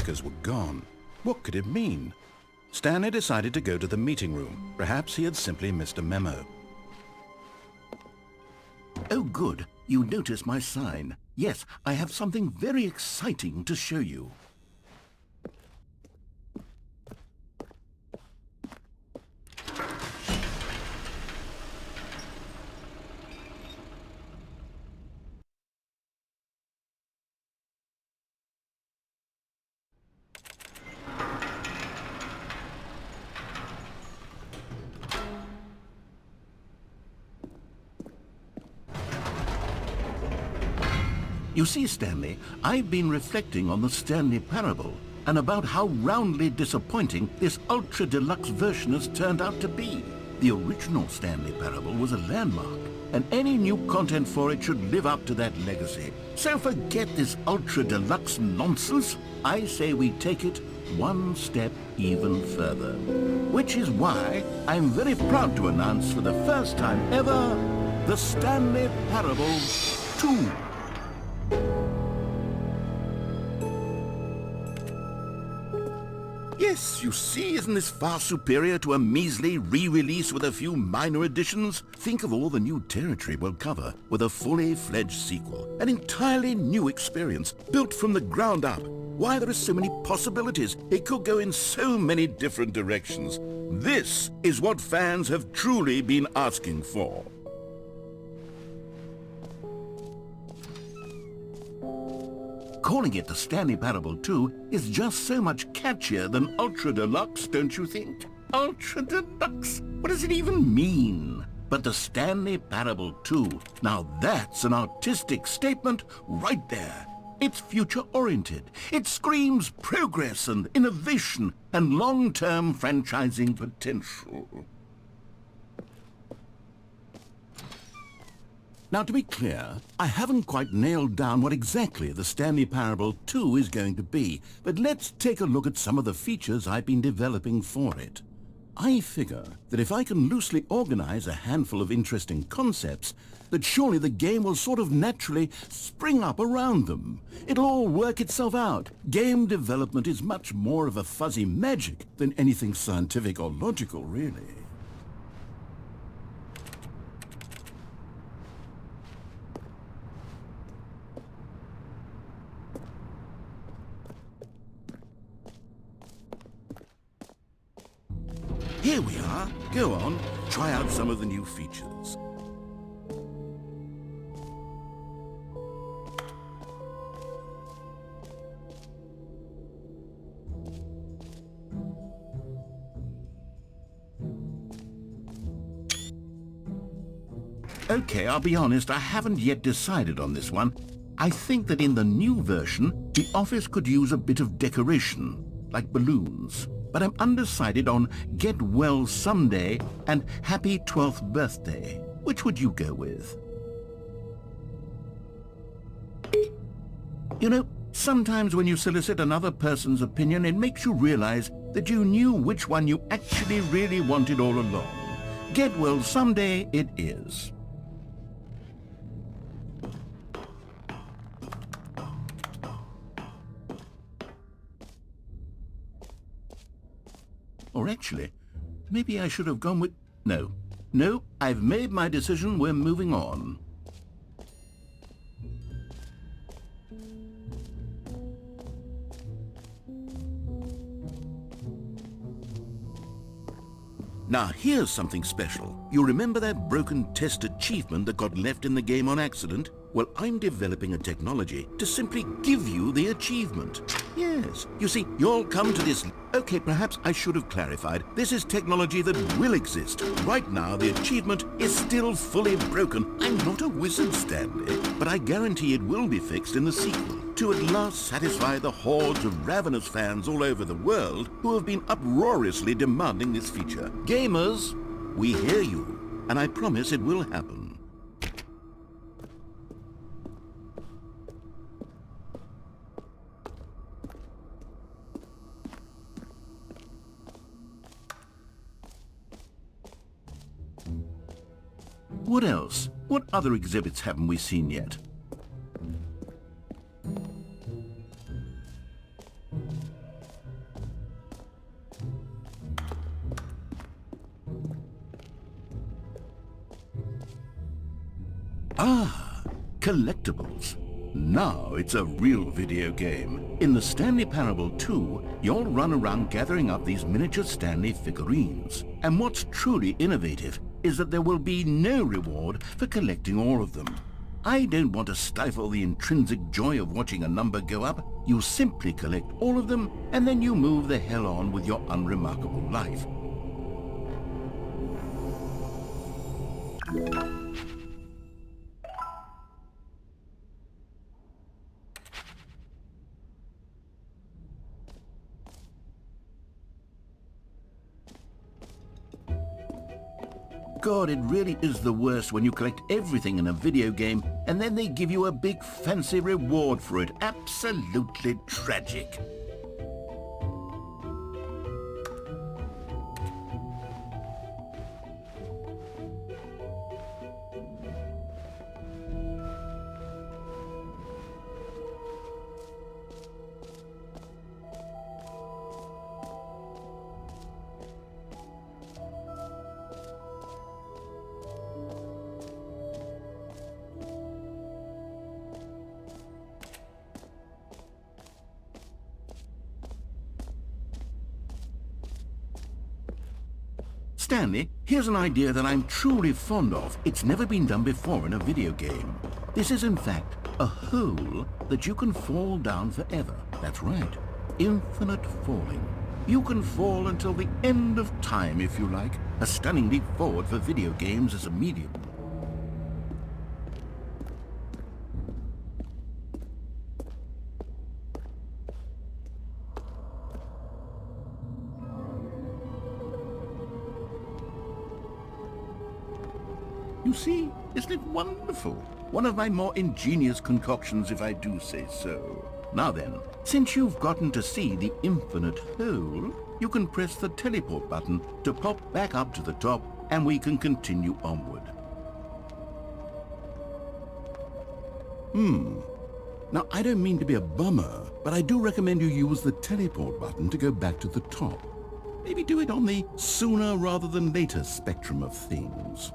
workers were gone. What could it mean? Stanley decided to go to the meeting room. Perhaps he had simply missed a memo. Oh, good. You noticed my sign. Yes, I have something very exciting to show you. You see, Stanley, I've been reflecting on the Stanley parable and about how roundly disappointing this ultra deluxe version has turned out to be. The original Stanley parable was a landmark, and any new content for it should live up to that legacy. So forget this ultra deluxe nonsense. I say we take it one step even further. Which is why I'm very proud to announce for the first time ever, the Stanley Parable 2. Yes, you see, isn't this far superior to a measly re-release with a few minor additions? Think of all the new territory we'll cover with a fully fledged sequel. An entirely new experience, built from the ground up. Why, there are so many possibilities. It could go in so many different directions. This is what fans have truly been asking for. Calling it the Stanley Parable 2 is just so much catchier than Ultra Deluxe, don't you think? Ultra Deluxe? What does it even mean? But the Stanley Parable 2, now that's an artistic statement right there. It's future-oriented. It screams progress and innovation and long-term franchising potential. Now, to be clear, I haven't quite nailed down what exactly the Stanley Parable 2 is going to be, but let's take a look at some of the features I've been developing for it. I figure that if I can loosely organize a handful of interesting concepts, that surely the game will sort of naturally spring up around them. It'll all work itself out. Game development is much more of a fuzzy magic than anything scientific or logical, really. Here we are. Go on, try out some of the new features. Okay, I'll be honest, I haven't yet decided on this one. I think that in the new version, the office could use a bit of decoration, like balloons. But I'm undecided on Get Well Someday and Happy 12th Birthday. Which would you go with? You know, sometimes when you solicit another person's opinion, it makes you realize that you knew which one you actually really wanted all along. Get Well Someday it is. Or actually, maybe I should have gone with... No, I've made my decision, we're moving on. Now here's something special. You remember that broken test achievement that got left in the game on accident? Well, I'm developing a technology to simply give you the achievement. Yes, you see, you'll come to this... Okay, perhaps I should have clarified. This is technology that will exist. Right now, the achievement is still fully broken. I'm not a wizard, Stanley, but I guarantee it will be fixed in the sequel to at last satisfy the hordes of ravenous fans all over the world who have been uproariously demanding this feature. Gamers, we hear you, and I promise it will happen. What else? What other exhibits haven't we seen yet? Ah, collectibles. Now it's a real video game. In the Stanley Parable 2, you'll run around gathering up these miniature Stanley figurines. And what's truly innovative is that there will be no reward for collecting all of them. I don't want to stifle the intrinsic joy of watching a number go up. You simply collect all of them, and then you move the hell on with your unremarkable life. God, it really is the worst when you collect everything in a video game and then they give you a big fancy reward for it. Absolutely tragic. Stanley, here's an idea that I'm truly fond of. It's never been done before in a video game. This is in fact a hole that you can fall down forever. That's right. Infinite falling. You can fall until the end of time if you like. A stunning leap forward for video games as a medium. You see, isn't it wonderful? One of my more ingenious concoctions, if I do say so. Now then, since you've gotten to see the infinite hole, you can press the teleport button to pop back up to the top, and we can continue onward. Now, I don't mean to be a bummer, but I do recommend you use the teleport button to go back to the top. Maybe do it on the sooner rather than later spectrum of things.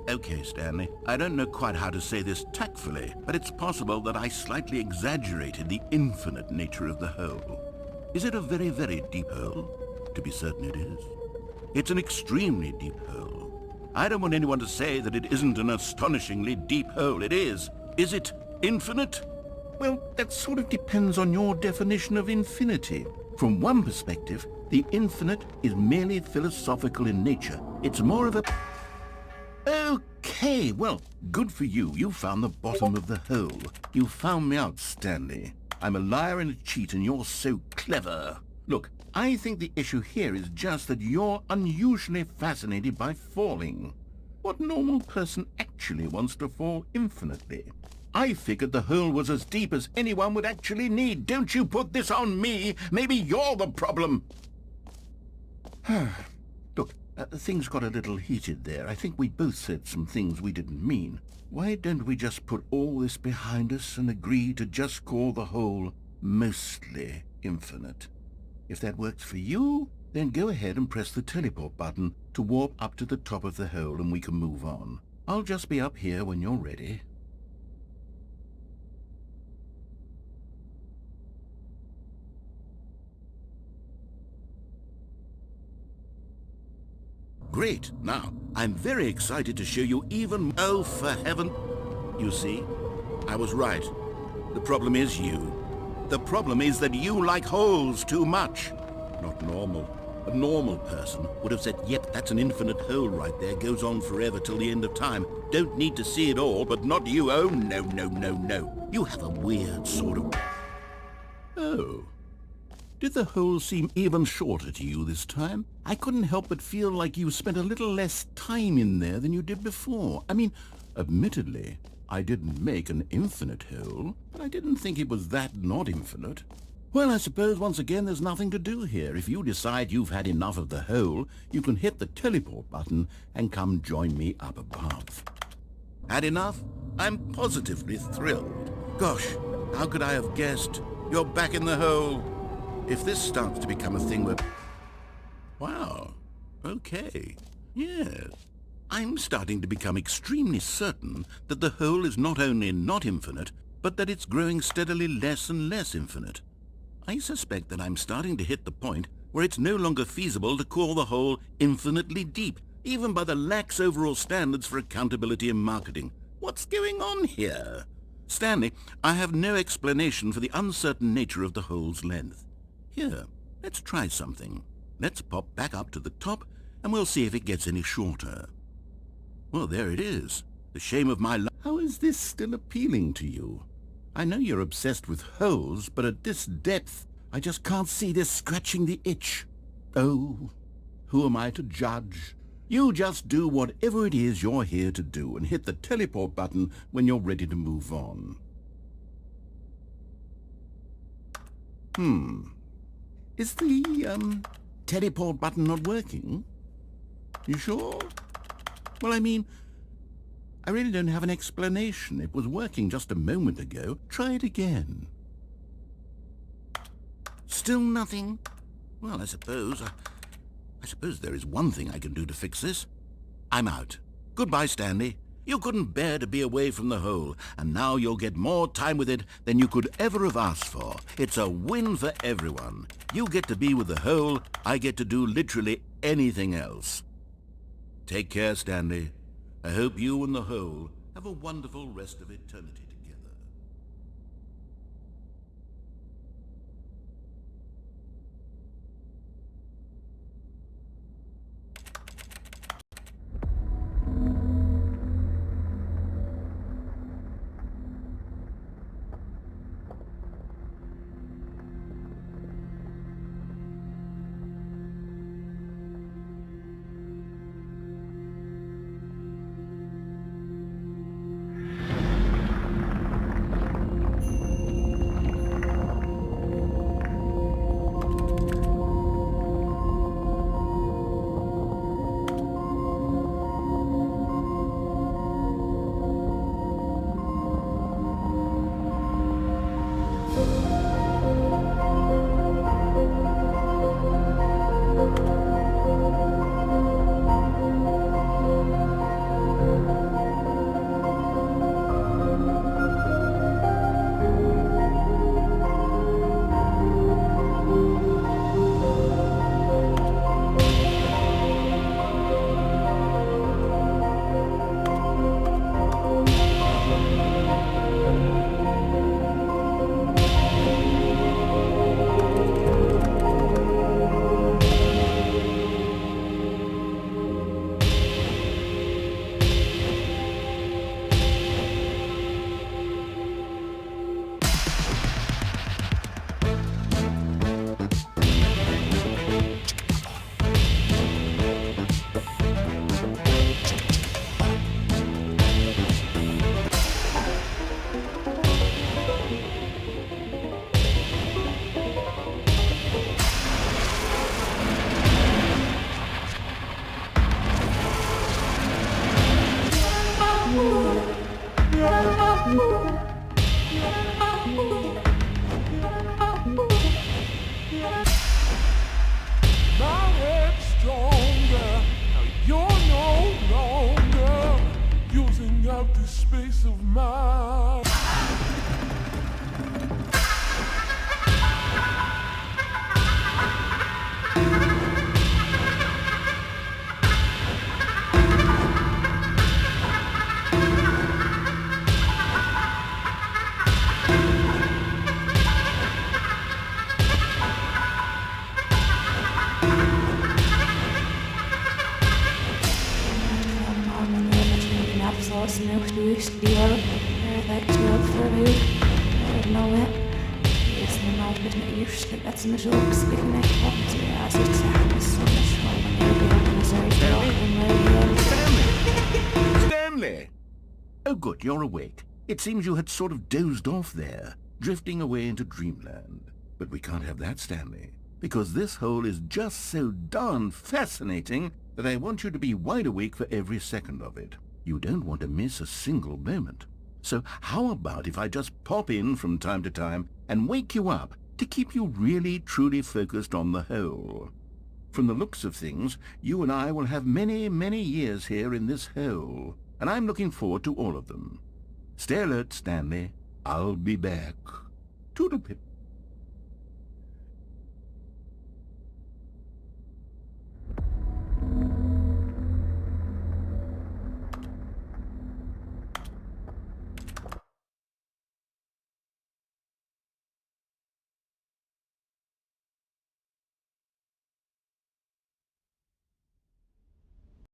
Okay, Stanley, I don't know quite how to say this tactfully, but it's possible that I slightly exaggerated the infinite nature of the hole. Is it a very, very deep hole? To be certain it is. It's an extremely deep hole. I don't want anyone to say that it isn't an astonishingly deep hole. It is. Is it infinite? Well, that sort of depends on your definition of infinity. From one perspective, the infinite is merely philosophical in nature. It's more of a... Okay, well, good for you. You found the bottom of the hole. You found me out, Stanley. I'm a liar and a cheat, and you're so clever. Look, I think the issue here is just that you're unusually fascinated by falling. What normal person actually wants to fall infinitely? I figured the hole was as deep as anyone would actually need. Don't you put this on me. Maybe you're the problem. Look, things got a little heated there. I think we both said some things we didn't mean. Why don't we just put all this behind us and agree to just call the hole mostly infinite? If that works for you, then go ahead and press the teleport button to warp up to the top of the hole and we can move on. I'll just be up here when you're ready. Great. Now, I'm very excited to show you even... Oh, for heaven... You see, I was right. The problem is you. The problem is that you like holes too much. Not normal. A normal person would have said, yep, that's an infinite hole right there. Goes on forever till the end of time. Don't need to see it all, but not you. Oh, no, no, no, no. You have a weird sort of... Oh. Did the hole seem even shorter to you this time? I couldn't help but feel like you spent a little less time in there than you did before. I mean, admittedly, I didn't make an infinite hole, but I didn't think it was that not infinite. Well, I suppose once again there's nothing to do here. If you decide you've had enough of the hole, you can hit the teleport button and come join me up above. Had enough? I'm positively thrilled. Gosh, how could I have guessed? You're back in the hole. If this starts to become a thing where... Wow, Okay. Yes. I'm starting to become extremely certain that the hole is not only not infinite, but that it's growing steadily less and less infinite. I suspect that I'm starting to hit the point where it's no longer feasible to call the hole infinitely deep, even by the lax overall standards for accountability and marketing. What's going on here? Stanley, I have no explanation for the uncertain nature of the hole's length. Here, let's try something. Let's pop back up to the top, and we'll see if it gets any shorter. Well, there it is. The shame of my life. How is this still appealing to you? I know you're obsessed with holes, but at this depth, I just can't see this scratching the itch. Oh, who am I to judge? You just do whatever it is you're here to do and hit the teleport button when you're ready to move on. Is the, teleport button not working? You sure? Well, I mean, I really don't have an explanation. It was working just a moment ago. Try it again. Still nothing? Well, I suppose there is one thing I can do to fix this. I'm out. Goodbye, Stanley. You couldn't bear to be away from the hole, and now you'll get more time with it than you could ever have asked for. It's a win for everyone. You get to be with the hole, I get to do literally anything else. Take care, Stanley. I hope you and the hole have a wonderful rest of eternity together. Stanley! Oh good, you're awake. It seems you had sort of dozed off there, drifting away into dreamland. But we can't have that, Stanley, because this hole is just so darn fascinating that I want you to be wide awake for every second of it. You don't want to miss a single moment. So how about if I just pop in from time to time and wake you up to keep you really truly focused on the hole? From the looks of things, you and I will have many, many years here in this hole, and I'm looking forward to all of them. Stay alert, Stanley. I'll be back. Toodle-pip.